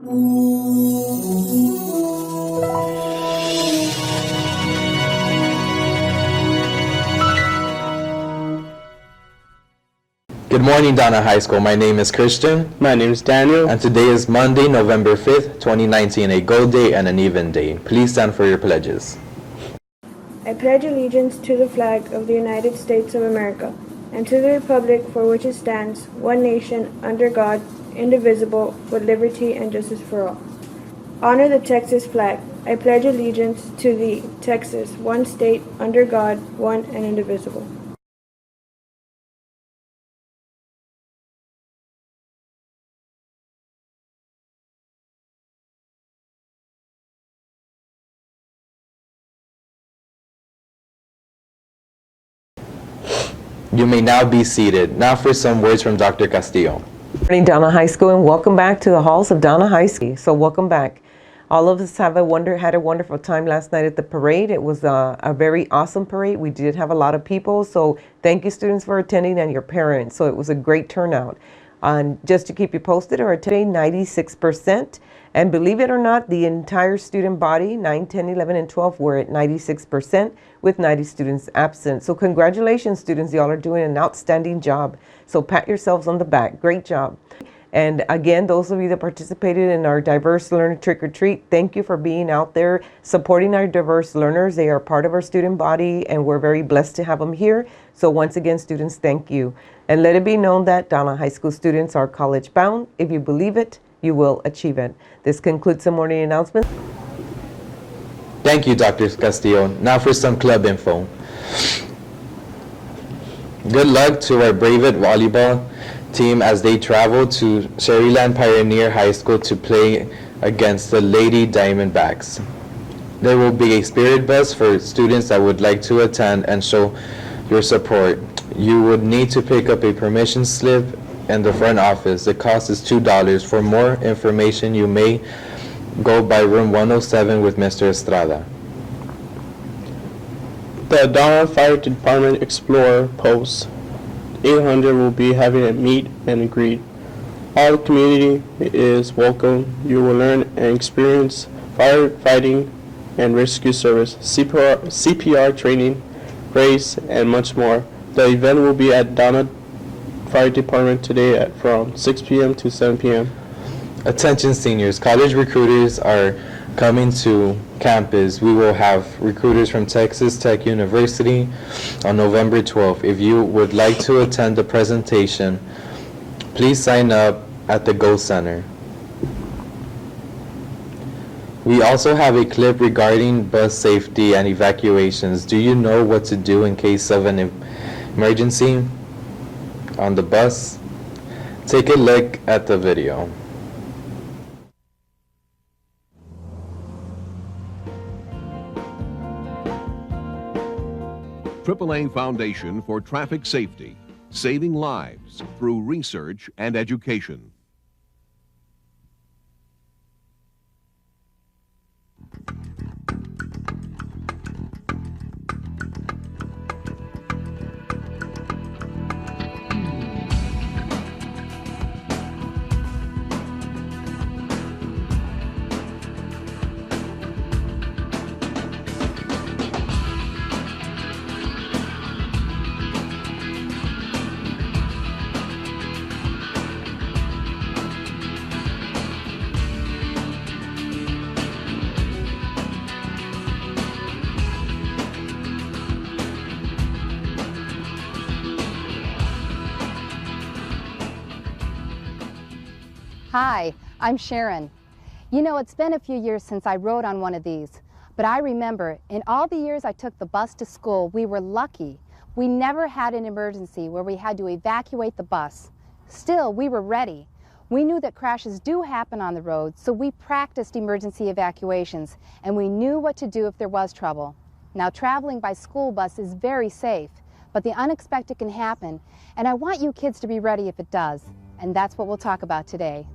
Good morning, Donna High School. My name is Christian. My name is Daniel. And today is Monday, November 5th, 2019, a gold day and an even day. Please stand for your pledges. I pledge allegiance to the flag of the United States of America and to the republic for which it stands, one nation, under God, indivisible, with liberty and justice for all. Honor the Texas flag. I pledge allegiance to the Texas, one state, under God, one and indivisible. You may now be seated. Now for some words from Dr. Castillo. Good morning, Donna High School, and welcome back to the halls of Donna High School. So welcome back. All of us had a wonderful time last night at the parade. It was a very awesome parade. We did have a lot of people, so thank you, students, for attending, and your parents. So it was a great turnout. Just to keep you posted, our today 96%. And believe it or not, the entire student body, 9, 10, 11, and 12, were at 96% with 90 students absent. So congratulations, students. Y'all are doing an outstanding job. So pat yourselves on the back. Great job. And again, those of you that participated in our Diverse Learner Trick or Treat, thank you for being out there supporting our diverse learners. They are part of our student body, and we're very blessed to have them here. So once again, students, thank you. And let it be known that Donna High School students are college bound. If you believe it, you will achieve it. This concludes the morning announcements. Thank you, Dr. Castillo. Now for some club info. Good luck to our Brave It volleyball team as they travel to Sherryland Pioneer High School to play against the Lady Diamondbacks. There will be a spirit bus for students that would like to attend and show your support. You would need to pick up a permission slip in the front office. The cost is $2. For more information, you may go by room 107 with Mr. Estrada. The Donna Fire Department Explorer Post 800 will be having a meet and greet. All the community is welcome. You will learn and experience firefighting and rescue service, CPR training, race, and much more. The event will be at Donna Fire Department today from 6 p.m. to 7 p.m. Attention seniors, college recruiters are coming to campus. We will have recruiters from Texas Tech University on November 12th. If you would like to attend the presentation, please sign up at the Go Center. We also have a clip regarding bus safety and evacuations. Do you know what to do in case of an emergency on the bus? Take a look at the video. AAA Foundation for Traffic Safety, saving lives through research and education. Hi, I'm Sharon. You know, it's been a few years since I rode on one of these, but I remember in all the years I took the bus to school, we were lucky. We never had an emergency where we had to evacuate the bus. Still, we were ready. We knew that crashes do happen on the road, so we practiced emergency evacuations, and we knew what to do if there was trouble. Now, traveling by school bus is very safe, but the unexpected can happen, and I want you kids to be ready if it does, and that's what we'll talk about today.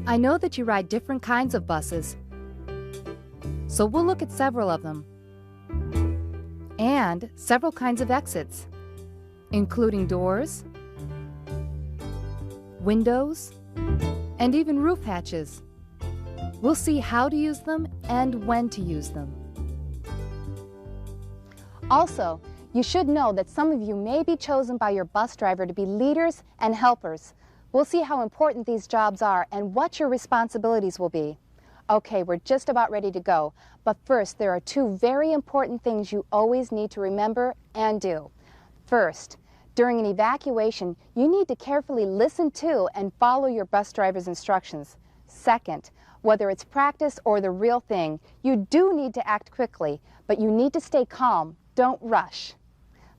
I know that you ride different kinds of buses, so we'll look at several of them, and several kinds of exits, including doors, windows, and even roof hatches. We'll see how to use them and when to use them. Also, you should know that some of you may be chosen by your bus driver to be leaders and helpers. We'll see how important these jobs are and what your responsibilities will be. Okay, we're just about ready to go, but first there are two very important things you always need to remember and do. First, during an evacuation, you need to carefully listen to and follow your bus driver's instructions. Second, whether it's practice or the real thing, you do need to act quickly, but you need to stay calm. Don't rush.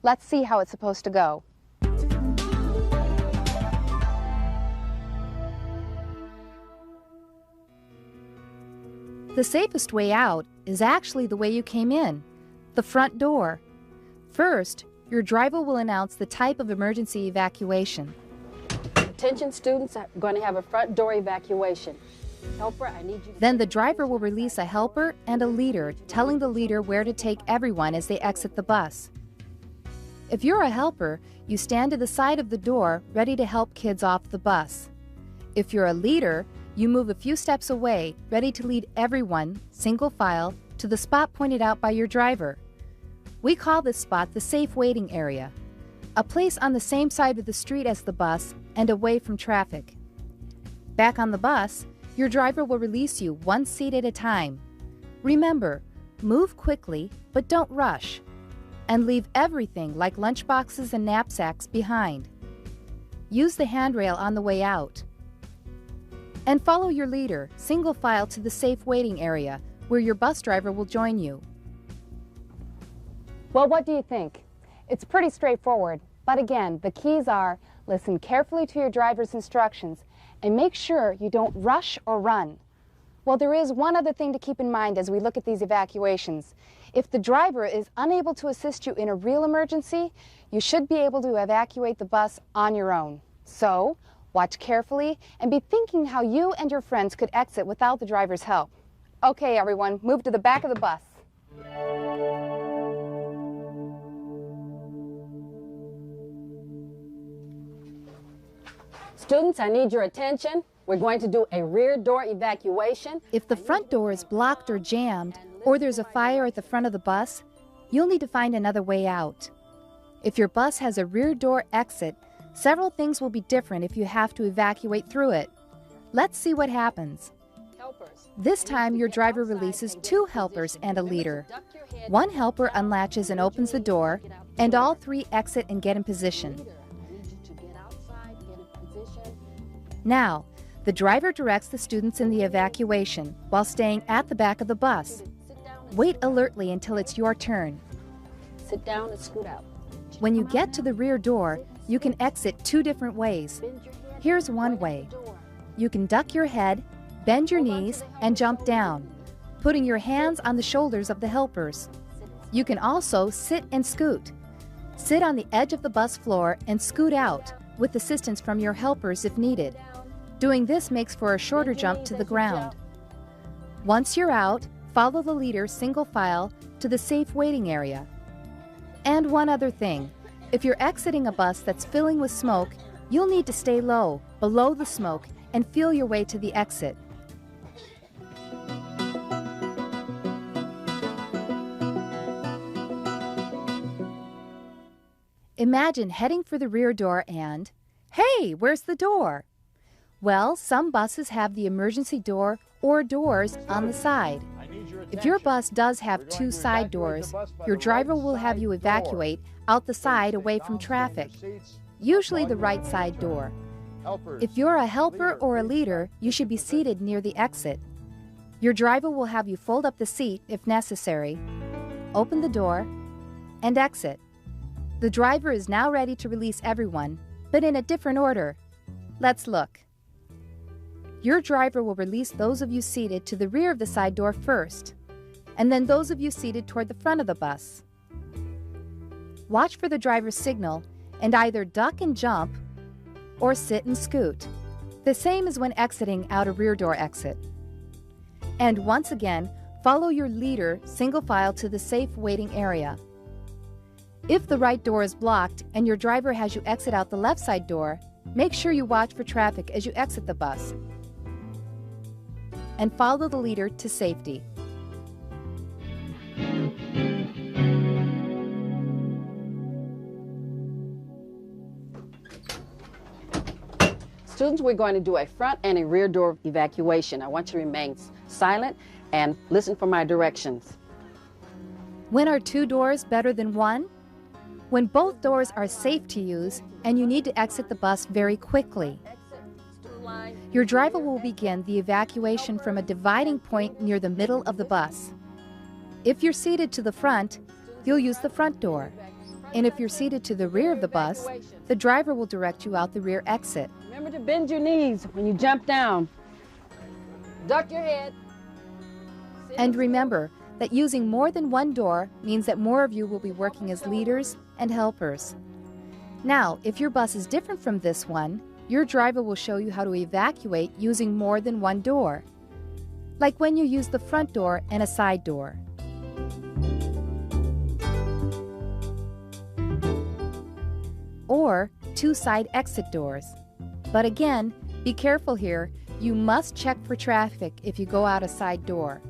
Let's see how it's supposed to go. The safest way out is actually the way you came in, the front door. First, your driver will announce the type of emergency evacuation. Attention students, are going to have a front door evacuation. Helper, I need you to... Then the driver will release a helper and a leader, telling the leader where to take everyone as they exit the bus. If you're a helper, you stand to the side of the door, ready to help kids off the bus. If you're a leader, you move a few steps away, ready to lead everyone, single file, to the spot pointed out by your driver. We call this spot the safe waiting area, a place on the same side of the street as the bus and away from traffic. Back on the bus, your driver will release you one seat at a time. Remember, move quickly, but don't rush. And leave everything like lunchboxes and knapsacks behind. Use the handrail on the way out. And follow your leader, single file to the safe waiting area, where your bus driver will join you. Well, what do you think? It's pretty straightforward, but again, the keys are listen carefully to your driver's instructions and make sure you don't rush or run. Well, there is one other thing to keep in mind as we look at these evacuations. If the driver is unable to assist you in a real emergency, you should be able to evacuate the bus on your own. So, watch carefully and be thinking how you and your friends could exit without the driver's help. Okay, everyone, move to the back of the bus. Students, I need your attention. We're going to do a rear door evacuation. If the front door is blocked or jammed, or there's a fire at the front of the bus, you'll need to find another way out. If your bus has a rear door exit, several things will be different if you have to evacuate through it. Let's see what happens. This time, your driver releases two helpers and a leader. One helper unlatches and opens the door, and all three exit and get in position. Now, the driver directs the students in the evacuation while staying at the back of the bus. Wait alertly until it's your turn. Sit down and scoot out. When you get to the rear door, you can exit two different ways. Here's one way. You can duck your head, bend your knees, and jump down, putting your hands on the shoulders of the helpers. You can also sit and scoot. Sit on the edge of the bus floor and scoot out, with assistance from your helpers if needed. Doing this makes for a shorter jump to the ground. Once you're out, follow the leader single file to the safe waiting area. And one other thing, if you're exiting a bus that's filling with smoke, you'll need to stay low, below the smoke, and feel your way to the exit. Imagine heading for the rear door and, hey, where's the door? Well, some buses have the emergency door or doors on the side. If your bus does have two side doors, your driver will have you evacuate out the side away from traffic, usually the right side door. If you're a helper or a leader, you should be seated near the exit. Your driver will have you fold up the seat if necessary, open the door, and exit. The driver is now ready to release everyone, but in a different order. Let's look. Your driver will release those of you seated to the rear of the side door first, and then those of you seated toward the front of the bus. Watch for the driver's signal and either duck and jump or sit and scoot, the same as when exiting out a rear door exit. And once again, follow your leader single file to the safe waiting area. If the right door is blocked and your driver has you exit out the left side door, make sure you watch for traffic as you exit the bus. and follow the leader to safety. Students, we're going to do a front and a rear door evacuation. I want you to remain silent and listen for my directions. When are 2 doors better than 1? When both doors are safe to use and you need to exit the bus very quickly. Your driver will begin the evacuation from a dividing point near the middle of the bus. If you're seated to the front, you'll use the front door. And if you're seated to the rear of the bus, the driver will direct you out the rear exit. Remember to bend your knees when you jump down. Duck your head. And remember that using more than 1 door means that more of you will be working as leaders and helpers. Now, if your bus is different from this one, your driver will show you how to evacuate using more than 1 door, like when you use the front door and a side door. Or 2 side exit doors. But again, be careful here. You must check for traffic if you go out a side door.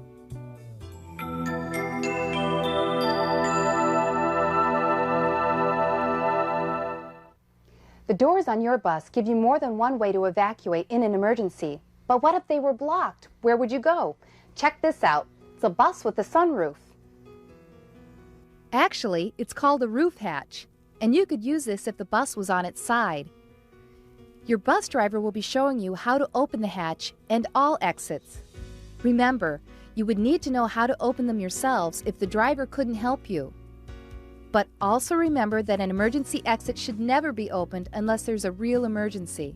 The doors on your bus give you more than 1 way to evacuate in an emergency. But what if they were blocked? Where would you go? Check this out. It's a bus with a sunroof. Actually, it's called a roof hatch, and you could use this if the bus was on its side. Your bus driver will be showing you how to open the hatch and all exits. Remember, you would need to know how to open them yourselves if the driver couldn't help you. But also remember that an emergency exit should never be opened unless there's a real emergency.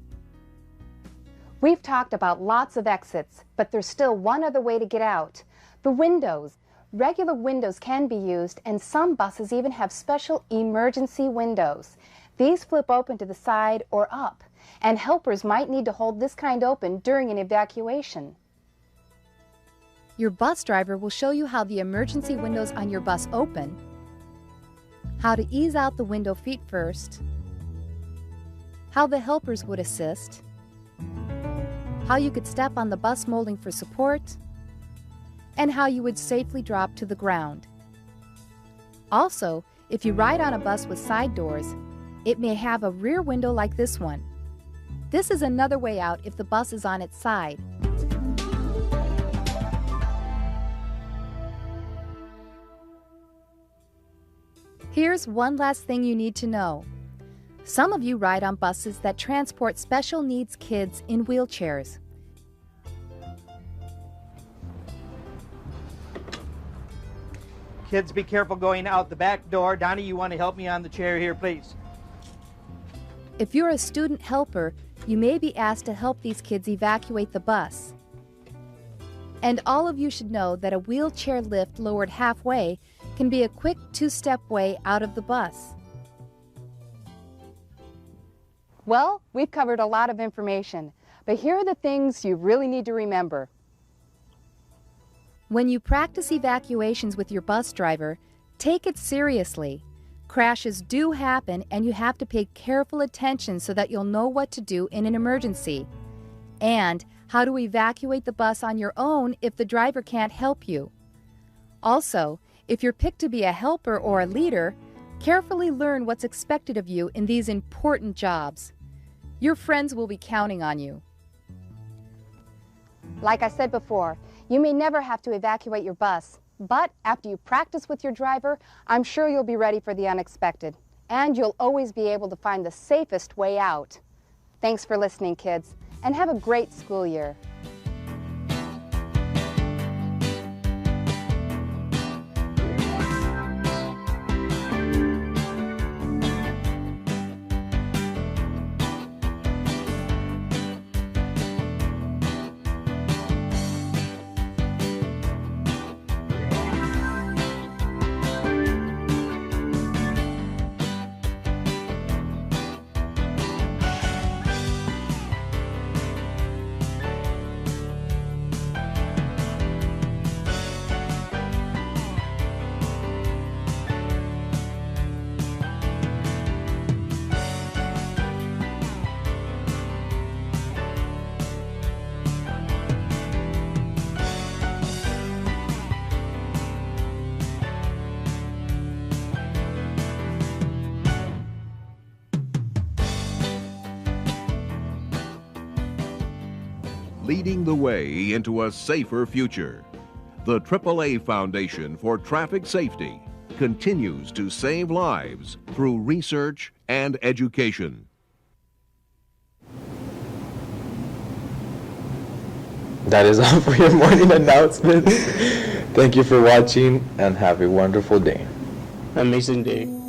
We've talked about lots of exits, but there's still one other way to get out. The windows. Regular windows can be used, and some buses even have special emergency windows. These flip open to the side or up, and helpers might need to hold this kind open during an evacuation. Your bus driver will show you how the emergency windows on your bus open, how to ease out the window feet first, how the helpers would assist, how you could step on the bus molding for support, and how you would safely drop to the ground. Also, if you ride on a bus with side doors, it may have a rear window like this one. This is another way out if the bus is on its side. Here's one last thing you need to know. Some of you ride on buses that transport special needs kids in wheelchairs. Kids, be careful going out the back door. Donnie, you want to help me on the chair here, please? If you're a student helper, you may be asked to help these kids evacuate the bus. And all of you should know that a wheelchair lift lowered halfway can be a quick 2-step way out of the bus. Well, we've covered a lot of information, but here are the things you really need to remember. When you practice evacuations with your bus driver, take it seriously. Crashes do happen, and you have to pay careful attention so that you'll know what to do in an emergency, and how to evacuate the bus on your own if the driver can't help you. Also, if you're picked to be a helper or a leader, carefully learn what's expected of you in these important jobs. Your friends will be counting on you. Like I said before, you may never have to evacuate your bus, but after you practice with your driver, I'm sure you'll be ready for the unexpected, and you'll always be able to find the safest way out. Thanks for listening, kids, and have a great school year. leading the way into a safer future. The AAA Foundation for Traffic Safety continues to save lives through research and education. That is all for your morning announcements. Thank you for watching and have a wonderful day. Amazing day.